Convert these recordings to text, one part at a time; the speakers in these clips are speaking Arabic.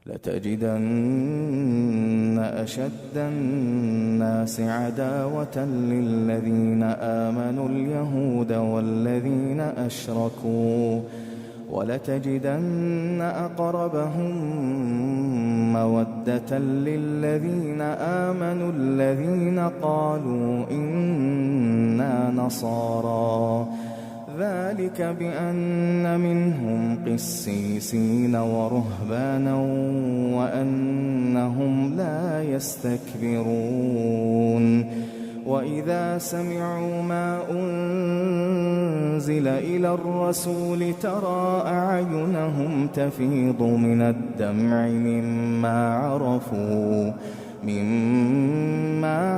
لتجدن أشد الناس عداوة للذين آمنوا اليهود والذين أشركوا ولتجدن أقربهم مودة للذين آمنوا الذين قالوا إنا نصارى ذلك بأن منهم قسيسين ورهبانا وأنهم لا يستكبرون وإذا سمعوا ما أنزل إلى الرسول ترى أعينهم تفيض من الدمع مما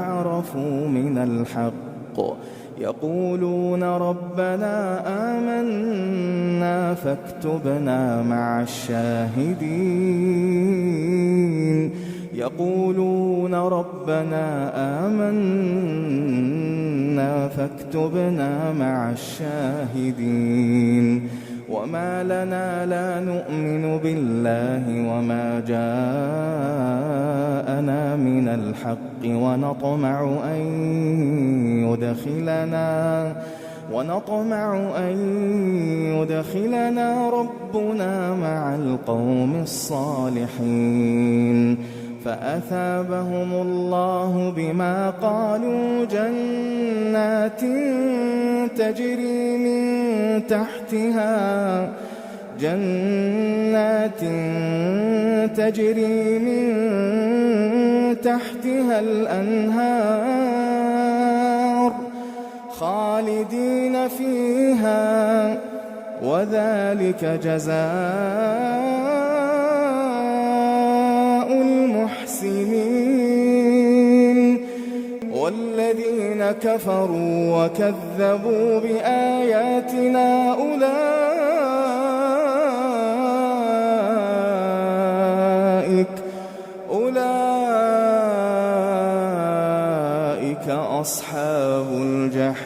عرفوا من الحق يقولون ربنا آمنا فاكتبنا مع الشاهدين يقولون ربنا آمنا فاكتبنا مع الشاهدين وما لنا لا نؤمن بالله وما جاءنا من الحق ونطمع أن يدخلنا ربنا مع القوم الصالحين فأثابهم الله بما قالوا جنات تجري من تحتها الأنهار خالدين فيها وذلك جزاء المحسنين والذين كفروا وكذبوا بآياتنا أولئك أصحاب الجحيم.